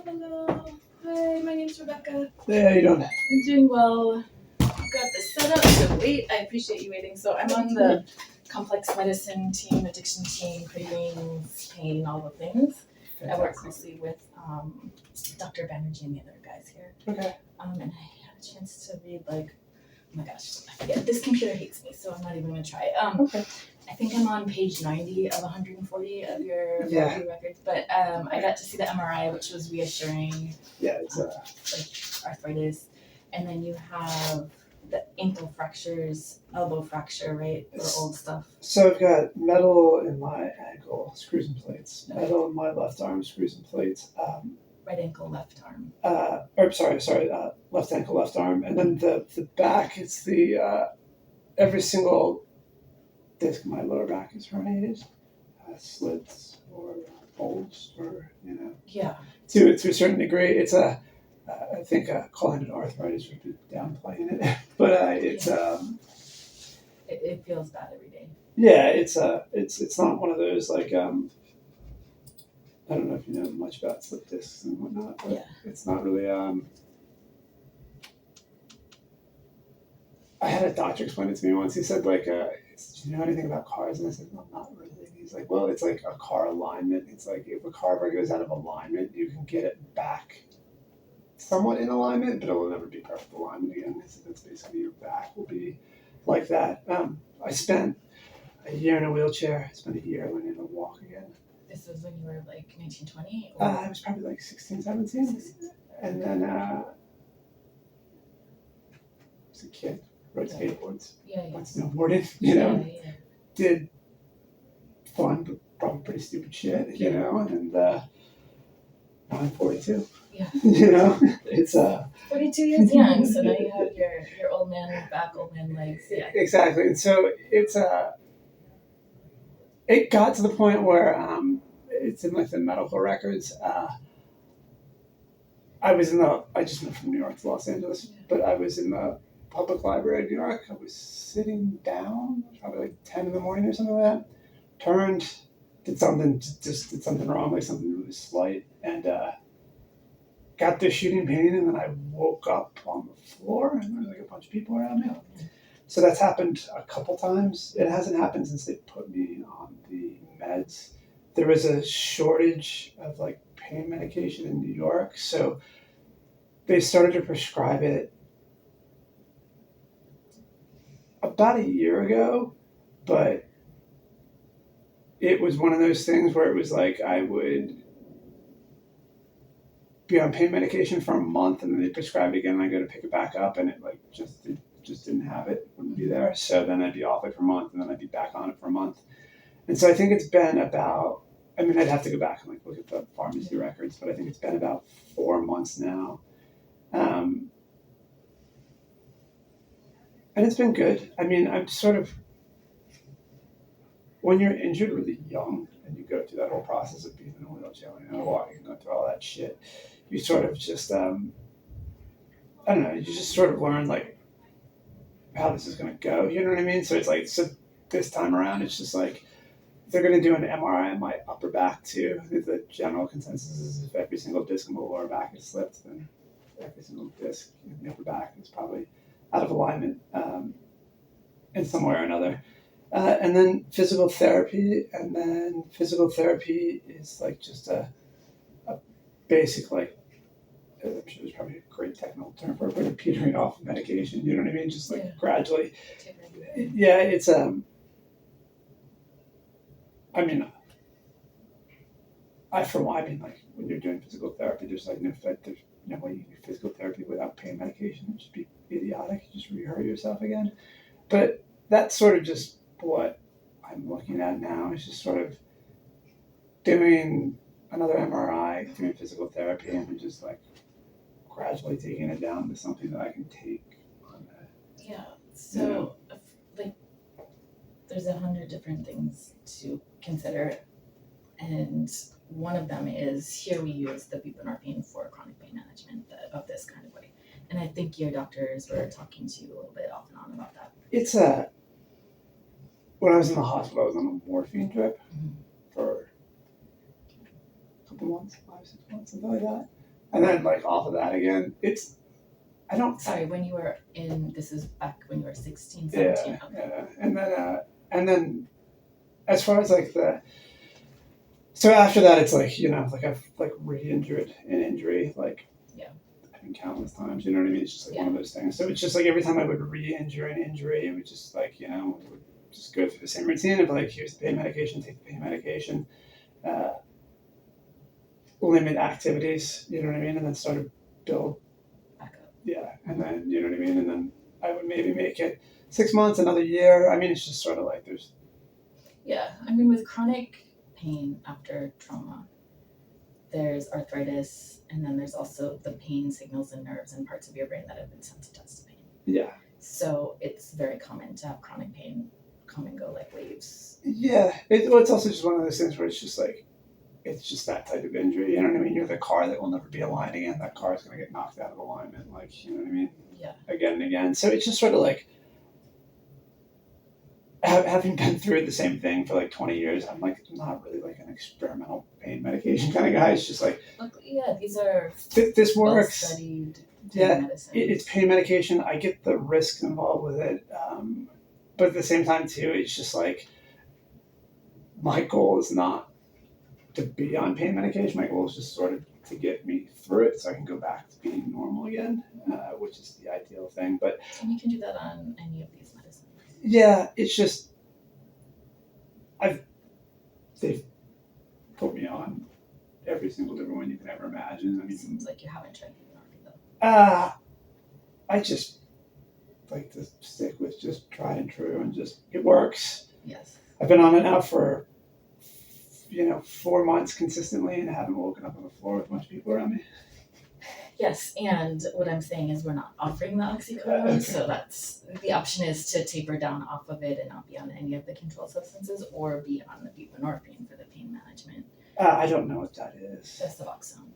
Hello. Hi, my name's Rebecca. Hey, how you doing? I'm doing well. Got this set up to wait. I appreciate you waiting. So I'm on the complex medicine team, addiction team, cravings, pain, all the things. I work closely with Dr. Banerjee and the other guys here. Okay. And I had a chance to read oh my gosh, I forget. This computer hates me, so I'm not even gonna try. Okay. I think I'm on page 90 of 140 of your records, but I got to see the MRI, which was reassuring. Yeah, it's like arthritis, and then you have the ankle fractures, elbow fracture, right? The old stuff. So I've got metal in my ankle, screws and plates. Metal in my left arm, screws and plates. Right ankle, left arm. Left ankle, left arm, and then the back. It's the every single disc in my lower back is herniated, slits or bulged, or Yeah. To a certain degree, it's I think calling it arthritis would be downplaying it, but it's It feels bad every day. Yeah, it's not one of those like I don't know if you know much about slip discs and whatnot, but it's not really I had a doctor explain it to me once. He said, like, do you know anything about cars? And I said, well, not really. He's like, well, it's like a car alignment. It's like if a car ever goes out of alignment, you can get it back somewhat in alignment, but it will never be perfect alignment again. So that's basically your back will be like that. I spent a year in a wheelchair. I spent a year learning to walk again. This was when you were like 19, 20? I was probably like 16, 17. And then I was a kid. Rode skateboards. Went snowboarding, did fun, but probably pretty stupid shit, and I'm 42. Yeah. It's 42 years young, so now you have your old man back, old man legs. Yeah. Exactly. And so it's it got to the point where it's in like the medical records. I just moved from New York to Los Angeles, but I was in the public library of New York. I was sitting down, probably like 10 in the morning or something like that. Turned, did something wrong, like something really slight, and got this shooting pain, and then I woke up on the floor, and there was like a bunch of people around me. So that's happened a couple times. It hasn't happened since they put me on the meds. There was a shortage of like pain medication in New York, so they started to prescribe it about a year ago, but it was one of those things where it was like I would be on pain medication for a month, and then they prescribe it again, and I go to pick it back up, and it like just didn't have it, wouldn't be there. So then I'd be off it for a month, and then I'd be back on it for a month. And so I think it's been about, I'd have to go back and like look at the pharmacy records, but I think it's been about 4 months now. And it's been good. I'm sort of, when you're injured really young and you go through that whole process of being in a wheelchair and walking and go through all that shit, you sort of just, I don't know, you just sort of learn like how this is going to go. You know what I mean? So it's like, so this time around, it's just like, they're going to do an MRI on my upper back too. The general consensus is if every single disc in the lower back is slipped, then every single disc in the upper back is probably out of alignment in some way or another. And then physical therapy, is like just a basic, like, I'm sure there's probably a great technical term for it, but a petering off of medication, you know what I mean? Just like gradually. Yeah, it's, like when you're doing physical therapy, there's no way you do physical therapy without pain medication. It'd just be idiotic. You just rehurt yourself again. But that's sort of just what I'm looking at now. Is just sort of doing another MRI, doing physical therapy, and just like gradually taking it down to something that I can take on that. Yeah. So, there's 100 different things to consider, and one of them is here we use the buprenorphine for chronic pain management of this kind of way. And I think your doctors were talking to you a little bit off and on about that. It's when I was in the hospital, I was on a morphine drip for a couple months, 5, 6 months, something like that. and then like off of that again. I don't. Sorry, when you were this is back when you were 16, Yeah, 17. Okay. yeah, and then as far as like so after that, it's like like I've like re-injured an injury like Yeah. I mean countless times. You know what I mean? It's just like one of those things. So it's just like every time I would re-injure an injury, it would just like we would just go through the same routine of like here's the pain medication, take the pain medication, uh, limit activities. You know what I mean? And then start to build. Back up. Yeah, and then you know what I mean, and then I would maybe make it 6 months, another year. I mean, it's just sort of like there's. Yeah, I mean, with chronic pain after trauma, there's arthritis, and then there's also the pain signals in nerves and parts of your brain that have been sensitized to pain. Yeah. So it's very common to have chronic pain come and go like waves. Yeah, it's also just one of those things where it's just like, it's just that type of injury. You know what I mean? You're the car that will never be aligned again. That car is going to get knocked out of alignment. Like, you know what I mean? Yeah. Again and again. So it's just sort of like, having been through the same thing for like 20 years, I'm like not really like an experimental pain medication kind of guy. It's just like, luckily, yeah, these are this works. well-studied Yeah, medicines. it's pain medication. I get the risks involved with it, but at the same time too, it's just like my goal is not to be on pain medication. My goal is just sort of to get me through it so I can go back to being normal again, which is the ideal thing. But and you can do that on any of these medicines. Yeah, it's just they've put me on every single different one you can ever imagine. I mean, It seems like you haven't tried buprenorphine though. I just like to stick with just tried and true and just it works. Yes. I've been on it now for 4 months consistently and I haven't woken up on the floor with a bunch of people around me. Yes, and what I'm saying is we're not offering the oxycodone, Okay. so that's the option is to taper down off of it and not be on any of the controlled substances or be on the buprenorphine for the pain management. I don't know what that is. That's Suboxone.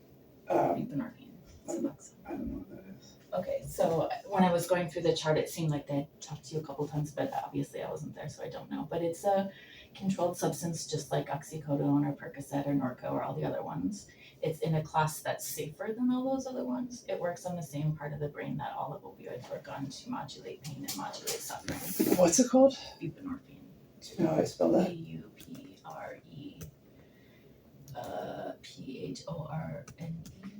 Um, Buprenorphine. Suboxone. I don't know what that is. Okay, so when I was going through the chart, it seemed like they had talked to you a couple times, but obviously I wasn't there, so I don't know. But it's a controlled substance just like oxycodone or Percocet or Norco or all the other ones. It's in a class that's safer than all those other ones. It works on the same part of the brain that all of opioids work on to modulate pain and modulate suffering. What's it called? Buprenorphine. Do you know how I spell that? Buprenorphine.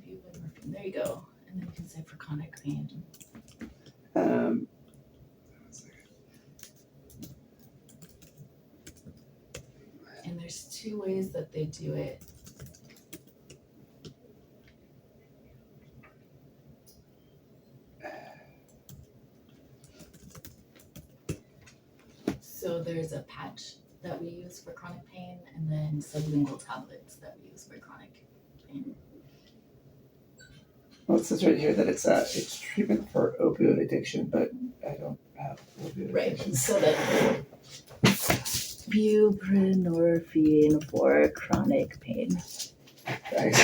Buprenorphine. There you go. And then you can say for chronic pain. And there's two ways that they do it. So there's a patch that we use for chronic pain, and then sublingual tablets that we use for chronic pain. Well, it says right here that it's treatment for opioid addiction, but I don't have opioid addiction. Right. So that buprenorphine for chronic pain. Thanks.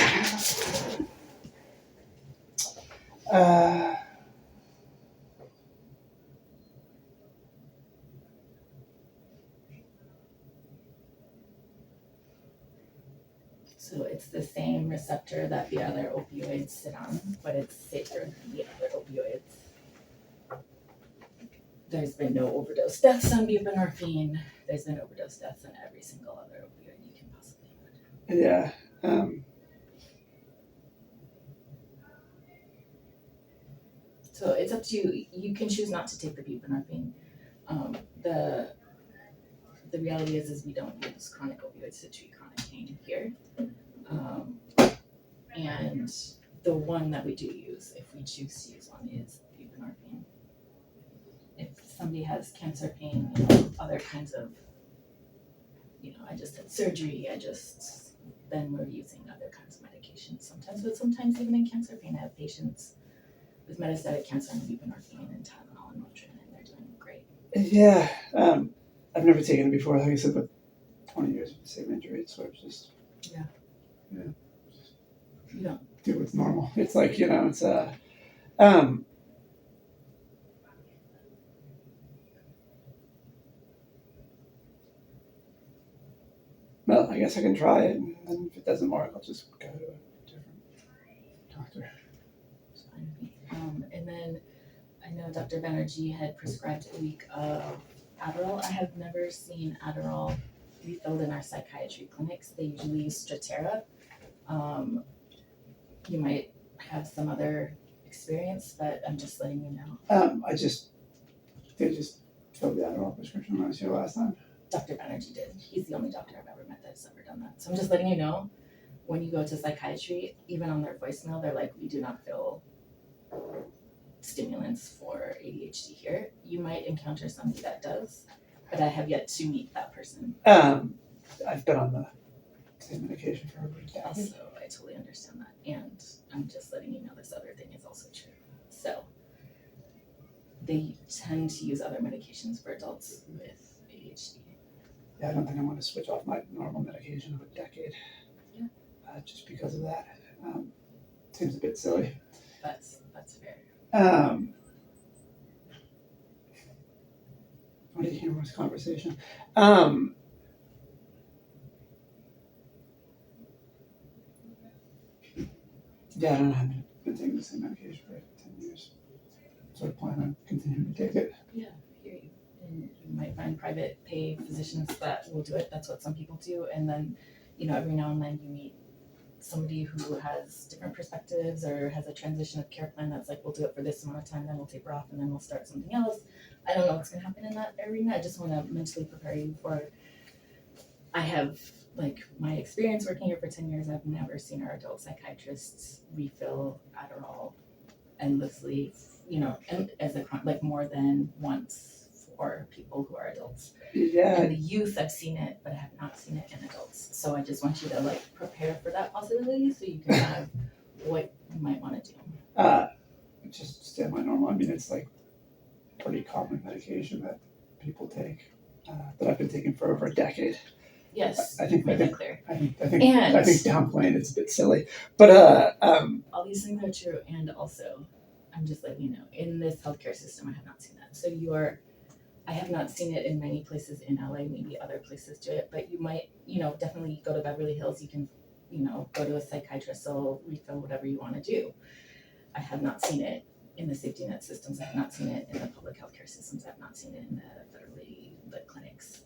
So it's the same receptor that the other opioids sit on, but it's safer than the other opioids. There's been no overdose deaths on buprenorphine. There's been overdose deaths on every single other opioid you can possibly imagine. Yeah. So it's up to you. You can choose not to take the buprenorphine. The reality is we don't use chronic opioids to treat chronic pain here. And the one that we do use, if we choose to use one, is buprenorphine. If somebody has cancer pain, other kinds of, I just had surgery, then we're using other kinds of medications sometimes, but sometimes even in cancer pain, I have patients with metastatic cancer on buprenorphine and Tylenol and Motrin, and they're doing great. Yeah. I've never taken it before, like I said, but 20 years with the same injury, it's sort of just. Yeah. You don't do what's normal. It's like, it's well, I guess I can try it, and then if it doesn't work, I'll just go to a different doctor. It's fine with me. And then I know Dr. Banerjee had prescribed a week of Adderall. I have never seen Adderall refilled in our psychiatry clinics. They usually use Strattera. You might have some other experience, but I'm just letting you know. They just filled the Adderall prescription when I was here last time. Dr. Banerjee did. He's the only doctor I've ever met that's ever done that. So I'm just letting you know, when you go to psychiatry, even on their voicemail, they're like, we do not fill stimulants for ADHD here. You might encounter somebody that does, but I have yet to meet that person. I've been on the same medication for over a decade. Also, I totally understand that. And I'm just letting you know this other thing is also true. So they tend to use other medications for adults with ADHD. Yeah, I don't think I'm going to switch off my normal medication of a decade. Yeah. Just because of that. Seems a bit silly. That's fair. What did you hear in this conversation? Yeah, I don't know. I've been taking the same medication for 10 years. So I plan on continuing to take it. Yeah, I hear you. And you might find private pay physicians that will do it. That's what some people do. And then, every now and then you meet somebody who has different perspectives or has a transition of care plan that's like, we'll do it for this amount of time, then we'll taper off, and then we'll start something else. I don't know what's going to happen in that arena. I just want to mentally prepare you for. I have, my experience working here for 10 years, I've never seen our adult psychiatrists refill Adderall endlessly, and as more than once for people who are adults. Yeah. In the youth, I've seen it, but I have not seen it in adults. So I just want you to prepare for that possibility so you can have what you might want to do. Just stay on my normal. I mean, it's pretty common medication that people take that I've been taking for over a decade. Yes, I think clear. I think downplaying it's a bit silly, but all these things are true, and also, I'm just letting you know, in this healthcare system, I have not seen that. So I have not seen it in many places in LA. Maybe other places do it, but you might, definitely go to Beverly Hills. You can, go to a psychiatrist. They'll refill whatever you want to do. I have not seen it in the safety net systems. I have not seen it in the public healthcare systems. I have not seen it in the federally lit clinics.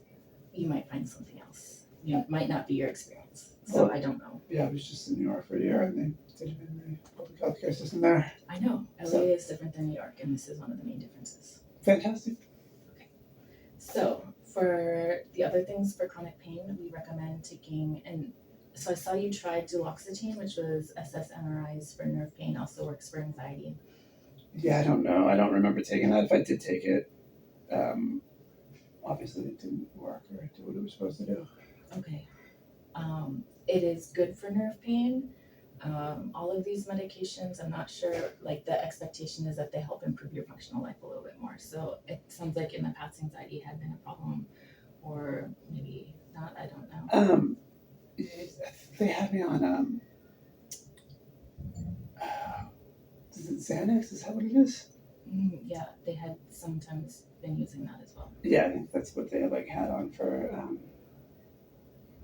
You might find something else. It might not be your experience. So I don't know. Yeah, I was just in New York for a year and they did it in the public healthcare system there. I know. LA is different than New York, and this is one of the main differences. Fantastic. Okay. So for the other things for chronic pain, we recommend taking, and so I saw you tried duloxetine, which was SSNRIs for nerve pain, also works for anxiety. Yeah, I don't know. I don't remember taking that. If I did take it, obviously it didn't work or do what it was supposed to do. Okay. It is good for nerve pain. All of these medications, I'm not sure, the expectation is that they help improve your functional life a little bit more. So it sounds like in the past anxiety had been a problem, or maybe not, I don't know. They had me on, is it Xanax? Is that what it is? Yeah, they had sometimes been using that as well. Yeah, I think that's what they had on for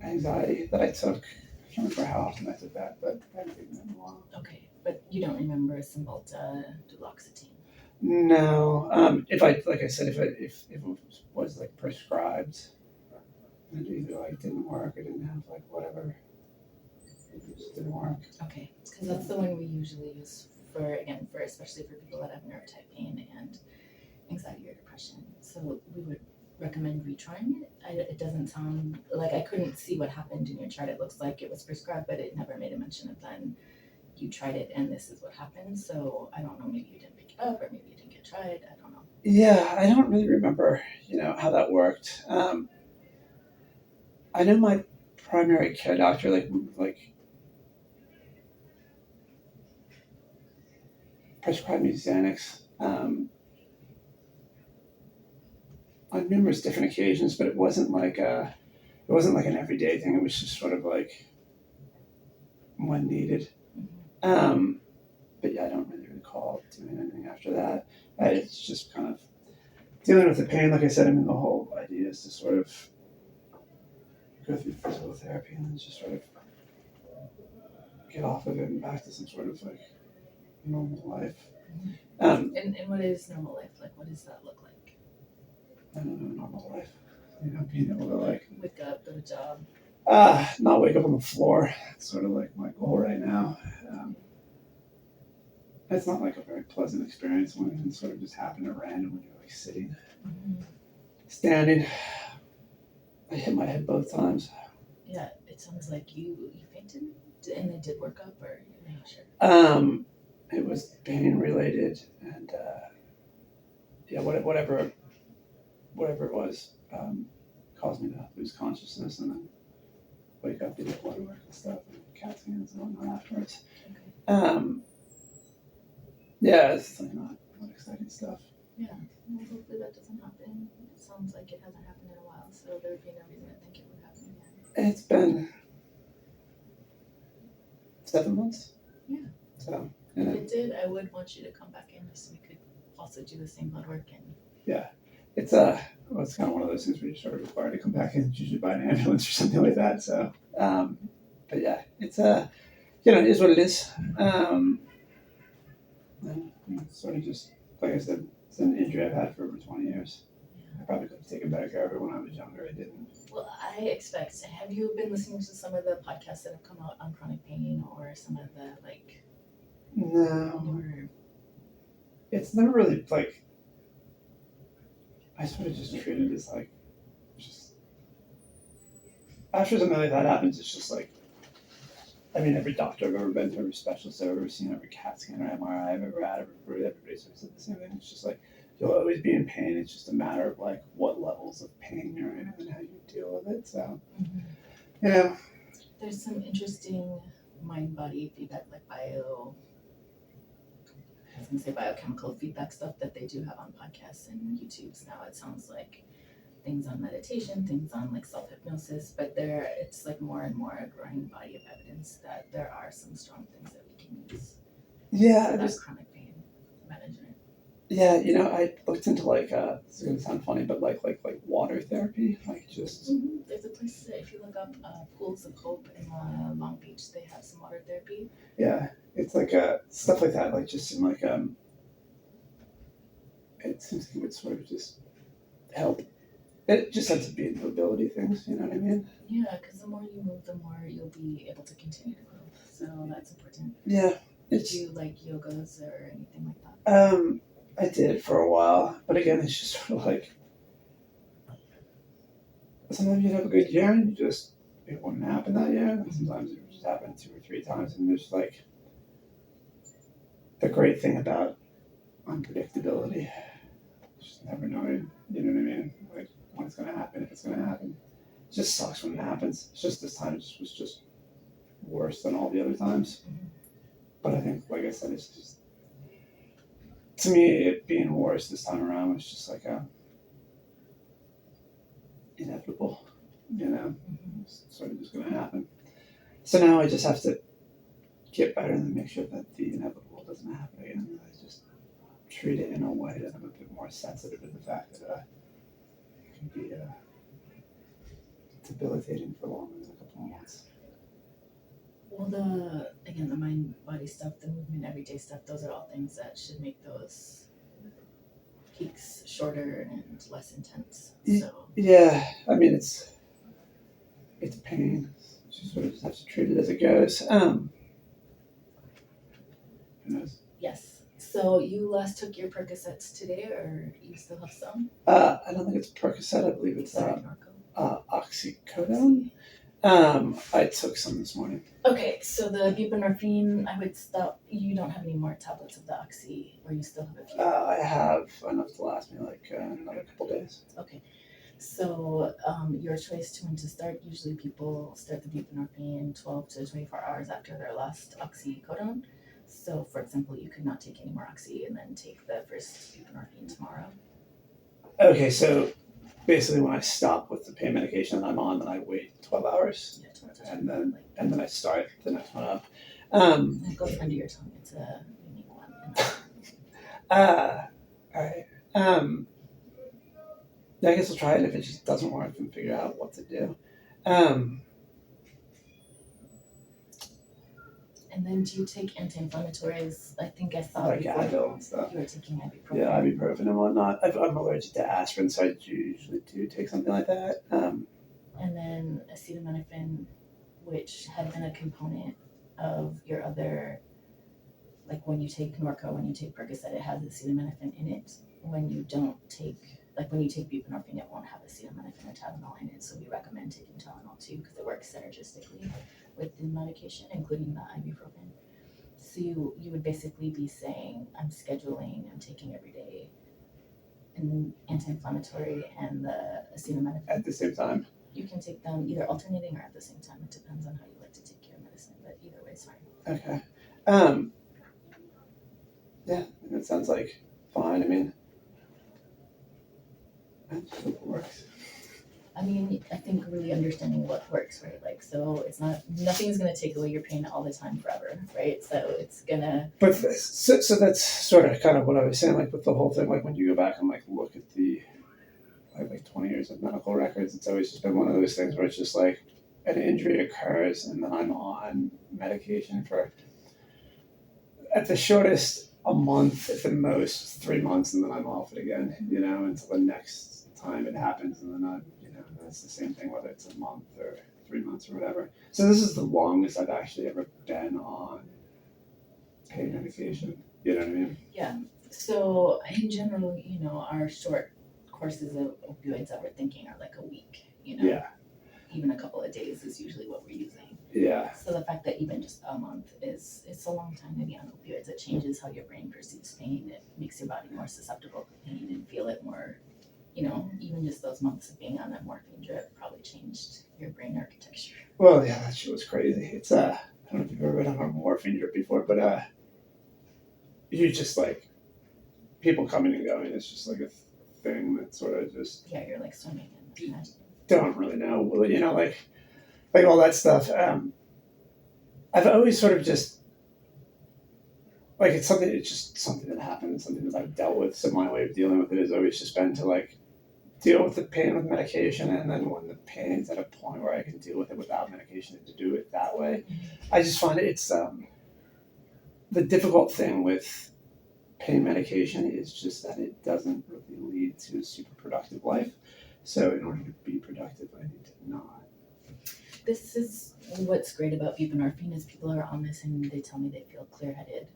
anxiety that I took. I can't remember how often I took that, but I haven't taken that in a while. Okay, but you don't remember Cymbalta, duloxetine? No. If it was prescribed, and it either didn't work or didn't have whatever, it just didn't work. Okay, because that's the one we usually use for especially for people that have nerve type pain and anxiety or depression. So we would recommend retrying it. It doesn't sound like, I couldn't see what happened in your chart. It looks like it was prescribed, but it never made a mention of then you tried it and this is what happened. So I don't know, maybe you didn't pick it up or maybe you didn't get tried. I don't know. Yeah, I don't really remember, how that worked. I know my primary care doctor prescribed me Xanax on numerous different occasions, but it wasn't an everyday thing. It was just sort of when needed. But yeah, I don't really recall doing anything after that. It's just kind of dealing with the pain. Like I said, the whole idea is to sort of go through physical therapy and then just sort of get off of it and back to some sort of normal life. And what is normal life? Like, what does that look like? I don't know, normal life. Being able to like Wake up, go to job. not wake up on the floor. It's sort of like my goal right now. It's not like a very pleasant experience when it sort of just happened at random when you're like sitting, standing. I hit my head both times. Yeah, it sounds like you fainted, and they did work up, or you're not sure. It was pain related, and whatever it was, caused me to lose consciousness and then wake up to do blood work and stuff, and CAT scans and whatnot afterwards. Okay. It's like not exciting stuff. Yeah, well, hopefully that doesn't happen. It sounds like it hasn't happened in a while, so there would be no reason to think it would happen again. It's been 7 months. Yeah. So, If it did, I would want you to come back in just so we could also do the same blood work and. It's it's kind of one of those things where you're sort of required to come back in, usually by an ambulance or something like that. So, but yeah, it's it is what it is. And it's sort of just like I said, it's an injury I've had for over 20 years. I probably could have taken better care of it when I was younger. I didn't. Well, I expect. Have you been listening to some of the podcasts that have come out on chronic pain, or some of the like? No, Newer... it's never really like. I sort of just treat it as like, just after something like that happens, it's just like. I mean, every doctor I've ever been to, every specialist I've ever seen, every CAT scan or MRI I've ever had, everybody sort of said the same thing. It's just like you'll always be in pain. It's just a matter of like what levels of pain you're in and how you deal with it. So, There's some interesting mind-body feedback, like biochemical feedback stuff that they do have on podcasts and YouTubes now. It sounds like things on meditation, things on like self-hypnosis, but it's like more and more a growing body of evidence that there are some strong things that we can use. Yeah, for that chronic pain management. Yeah, I looked into like it's gonna sound funny, but like water therapy, like just. There's a place that if you look up Pools of Hope in Long Beach, they have some water therapy. Yeah, it's like stuff like that, like just in like it seems like it would sort of just help. It just ends up being mobility things, you know what I mean? Yeah, because the more you move, the more you'll be able to continue to grow. So that's important. Yeah. Do you like yogas or anything like that? I did for a while, but again, it's just sort of like sometimes you have a good year and it wouldn't happen that year, and sometimes it would just happen 2 or 3 times, and there's like the great thing about unpredictability. Just never knowing, you know what I mean? Like when it's gonna happen, if it's gonna happen. It just sucks when it happens. It's just this time it was just worse than all the other times. But I think, like I said, it's just to me it being worse this time around was just like inevitable, It's sort of just gonna happen. So now I just have to get better and make sure that the inevitable doesn't happen again. I just treat it in a way that I'm a bit more sensitive to the fact that it can be debilitating for longer than a couple of months. Well, the mind body stuff, the movement, everyday stuff, those are all things that should make those peaks shorter and less intense. So yeah, I mean it's pain. You sort of just have to treat it as it goes. Who knows? Yes. So you last took your Percocets today, or you still have some? I don't think it's Percocet. I believe it's oxycodone. I took some this morning. Okay, so the buprenorphine, I would stop. You don't have any more tablets of the oxy, or you still have a few? I have enough to last me like another couple days. Okay. So your choice to when to start. Usually people start the buprenorphine 12 to 24 hours after their last oxycodone. So for example, you could not take any more oxy and then take the first buprenorphine tomorrow. Okay, so basically when I stop with the pain medication that I'm on, then I wait 12 hours, and then I start the next one up. It goes under your tongue. It's a unique one. All right. I guess I'll try it. If it just doesn't work, I can figure out what to do. And And then do you take anti-inflammatories? I think I saw like before Advil and stuff. you were taking ibuprofen. Yeah, ibuprofen and whatnot. I'm allergic to aspirin, so I usually do take something like that. And then acetaminophen, which had been a component of your other, like when you take Norco, when you take Percocet, it has acetaminophen in it. When you don't take, like when you take buprenorphine, it won't have acetaminophen or Tylenol in it. So we recommend taking Tylenol too because it works synergistically with the medication, including the ibuprofen. So you would basically be saying, I'm scheduling, I'm taking every day an anti-inflammatory and the acetaminophen. At the same time. You can take them either alternating or at the same time. It depends on how you like to take your medicine, but either way is fine. Okay. Yeah, it sounds like fine. I mean, I just hope it works. I mean, I think really understanding what works, right? Like, so it's not, nothing's going to take away your pain all the time forever, right? So it's going to. But so that's sort of kind of what I was saying, like with the whole thing, like when you go back and like look at the like 20 years of medical records, it's always just been one of those things where it's just like an injury occurs and then I'm on medication for at the shortest a month, at the most 3 months, and then I'm off it again, until the next time it happens, and then I'm, it's the same thing whether it's a month or 3 months or whatever. So this is the longest I've actually ever been on pain medication. You know what I mean? Yeah. So in general, our short courses of opioids that we're thinking are like a week, Yeah. Even a couple of days is usually what we're using. Yeah. So the fact that even just a month it's a long time to be on opioids. It changes how your brain perceives pain. It makes your body more susceptible to pain and feel it more, even just those months of being on a morphine drip probably changed your brain architecture. Well, yeah, that shit was crazy. It's I don't know if you've ever been on a morphine drip before, but you just like people coming and going. It's just like a thing that sort of just you're like swimming in magic. Don't really know, like all that stuff. I've always sort of just like it's just something that happened, something that I've dealt with. So my way of dealing with it has always just been to like deal with the pain with medication, and then when the pain's at a point where I can deal with it without medication, to do it that way. I just find it's the difficult thing with pain medication is just that it doesn't really lead to a super productive life. So in order to be productive, I need to not. This is what's great about buprenorphine is people are on this and they tell me they feel clear-headed.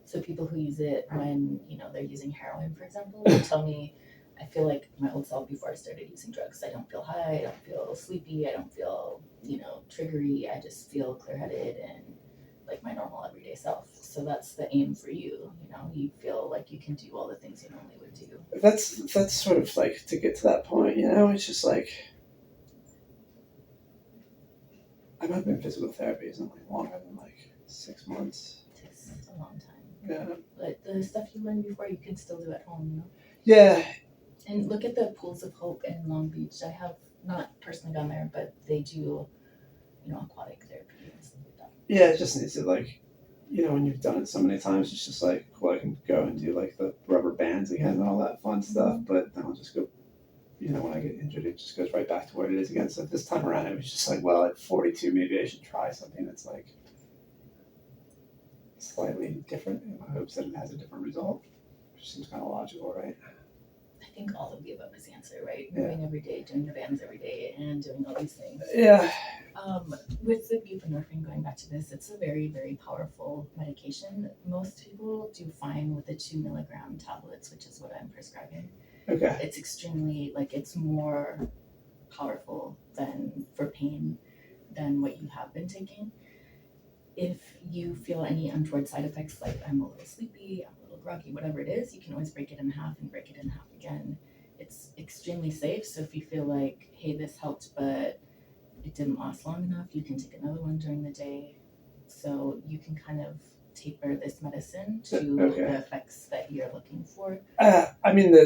So people who use it when, they're using heroin, for example, they tell me, I feel like my old self before I started using drugs. I don't feel high, I don't feel sleepy, I don't feel, triggery. I just feel clear-headed and like my normal everyday self. So that's the aim for you, you feel like you can do all the things you normally would do. That's sort of like to get to that point, it's just like I've not been in physical therapy isn't like longer than like 6 months. It's a long time. Yeah. But the stuff you learned before you can still do at home, Yeah. And look at the Pools of Hope in Long Beach. I have not personally gone there, but they do, aquatic therapy and stuff like that. Yeah, it just needs to like, when you've done it so many times, it's just like, well, I can go and do like the rubber bands again and all that fun stuff, but then I'll just go, when I get injured, it just goes right back to where it is again. So this time around, it was just like, well, at 42, maybe I should try something that's like slightly different in my hopes that it has a different result, which seems kind of logical, right? I think all of the above is the answer, right? Yeah. Moving every day, doing the bands every day, and doing all these things. Yeah. With the buprenorphine, going back to this, it's a very, very powerful medication. Most people do fine with the 2 milligram tablets, which is what I'm prescribing. Okay. It's extremely, it's more powerful for pain than what you have been taking. If you feel any untoward side effects, like I'm a little sleepy, I'm a little groggy, whatever it is, you can always break it in half and break it in half again. It's extremely safe. So if you feel like, hey, this helped, but it didn't last long enough, you can take another one during the day. So you can kind of taper this medicine to the effects that you're looking for. I mean,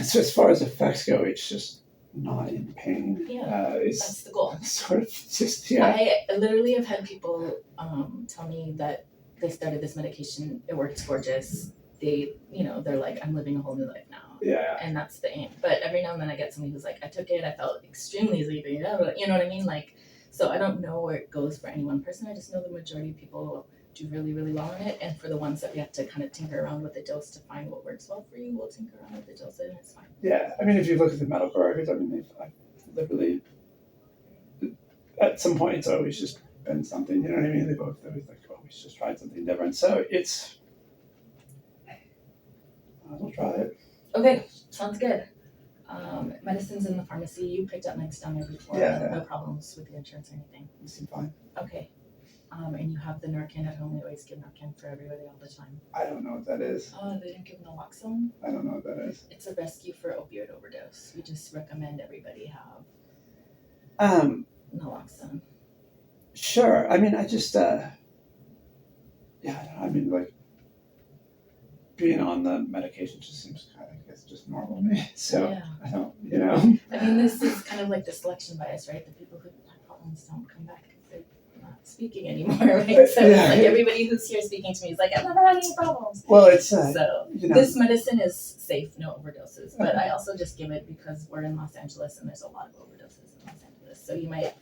so as far as effects go, it's just not in pain. Yeah, that's the goal. Sort of just, yeah. I literally have had people tell me that they started this medication, it works gorgeous. They, they're like, I'm living a whole new life now. Yeah. And that's the aim. But every now and then I get somebody who's like, I took it, I felt extremely sleepy, you know what I mean? So I don't know where it goes for any one person. I just know the majority of people do really, really well on it. And for the ones that we have to kind of tinker around with the dose to find what works well for you, we'll tinker around with the dose and it's fine. Yeah, I mean, if you look at the medical records, I mean, I've literally, at some point, it's always just been something, you know what I mean? They've always like, oh, we just tried something different. So we'll try it. Okay, sounds good. Medicines in the pharmacy. You picked up meds down there before. Yeah. No problems with the insurance or anything. You seem fine. Okay. And you have the Narcan at home. We always give Narcan for everybody all the time. I don't know what that is. Oh, they didn't give naloxone? I don't know what that is. It's a rescue for opioid overdose. We just recommend everybody have naloxone. Sure. I mean, I just, yeah, I mean, like, being on the medication just seems kind of, I guess, just normal to me. So, Yeah. I don't, you know. I mean, this is kind of like the selection bias, right? The people who have problems don't come back because they're not speaking anymore, right? So Yeah. like everybody who's here speaking to me is like, I've never had any problems. Well, it's, So you know. this medicine is safe, no overdoses. But I also just give it because we're in Los Angeles and there's a lot of overdoses in Los Angeles. So you might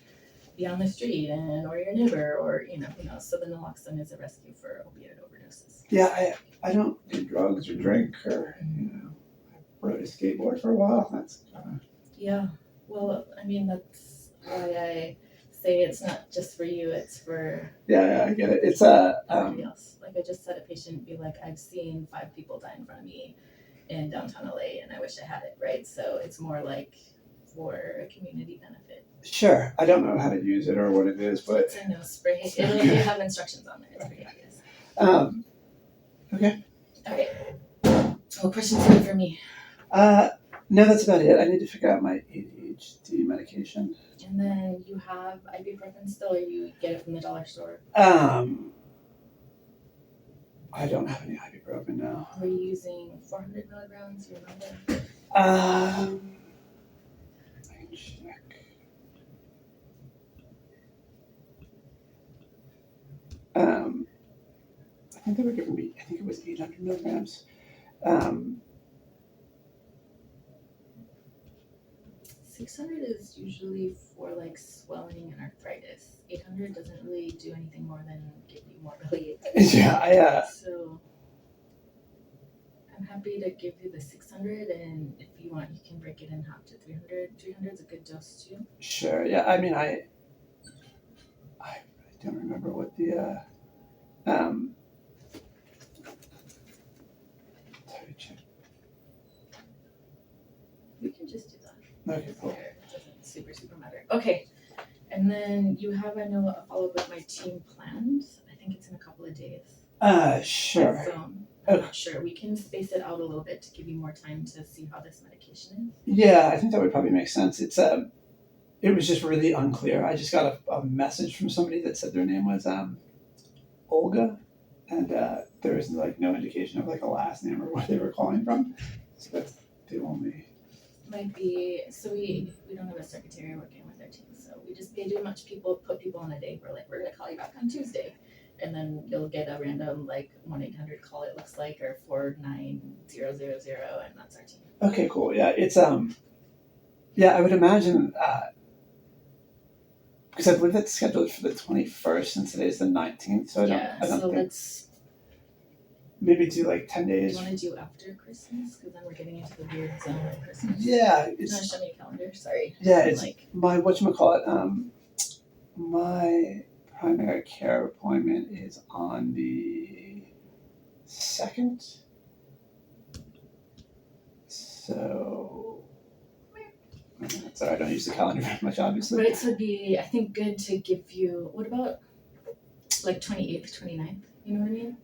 be on the street or your neighbor or who knows. So the naloxone is a rescue for opioid overdoses. Yeah, I don't do drugs or drink or, I rode a skateboard for a while. That's kind of. Yeah. Well, I mean, that's why I say it's not just for you, it's for Yeah, I get it. It's everybody else. Like I just had a patient be like, I've seen 5 people die in front of me in downtown LA and I wish I had it, right? So it's more like for a community benefit. Sure. I don't know how to use it or what it is, but It's a nose spray. You have instructions on there. It's pretty obvious. Okay. Okay. What questions do you have for me? No, that's about it. I need to figure out my ADHD medication. And then you have ibuprofen still, or you get it from the dollar store? I don't have any ibuprofen now. Were you using 400 milligrams? You remember? I can check. I think they were giving me, I think it was 800 milligrams. 600 is usually for like swelling and arthritis. 800 doesn't really do anything more than give you more relief. Yeah, So I'm happy to give you the 600, and if you want, you can break it in half to 300. 300 is a good dose too. sure. Yeah, I mean, I don't remember what the, sorry, check. We can just do that. Okay, cool. It doesn't super matter. Okay. And then you have, I know, a follow-up with my team planned. I think it's in a couple of days. Sure. So I'm not sure. We can space it out a little bit to give you more time to see how this medication is. Yeah, I think that would probably make sense. It's it was just really unclear. I just got a message from somebody that said their name was Olga, and there was like no indication of like a last name or where they were calling from. So that's the only. Might be, so we don't have a secretary working with our team, so they do put people on a day where like we're gonna call you back on Tuesday, and then you'll get a random like 1-800 call, it looks like, or 49000, and that's our team. Okay, cool. Yeah, it's yeah, I would imagine because I believe it's scheduled for the 21st and today's the 19th, so I don't think let's maybe do like 10 do you days. want to do after Christmas, because then we're getting into the weird zone of Christmas. Yeah, No, show me a calendar. Sorry. yeah, it's like my whatchamacallit, my primary care appointment is on the 2nd. So sorry, I don't use the calendar very much, obviously. right, so it'd be, I think, good to give you, what about like 28th, 29th? You know what I mean?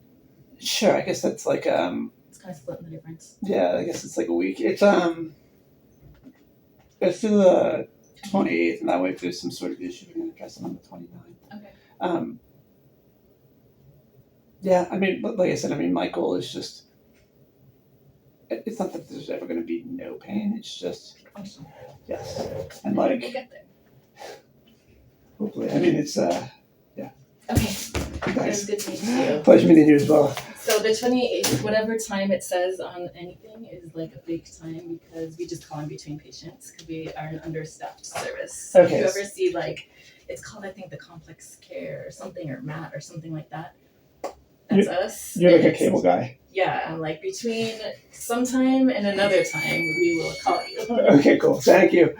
Sure, I guess that's like It's kind of splitting the difference. yeah, I guess it's like a week. It's let's do the 28th, and that way if there's some sort of issue, we can address it on the 29th. Okay. Yeah, I mean, like I said, I mean, my goal is just, it's not that there's ever going to be no pain, it's just, Awesome. yes. And We'll like, get there. hopefully, I mean, it's, Okay. It was nice. good to meet you. Pleasure meeting you as well. So the 28th, whatever time it says on anything is like a big time, because we just call in between patients because we are an understaffed service. So Okay. if you ever see like It's called, I think, the Complex Care or something, or MAT or something like that. That's us. You're like And a it's- cable guy. Yeah, I'm like, between sometime and another time, we will call you. Okay, cool. Thank you.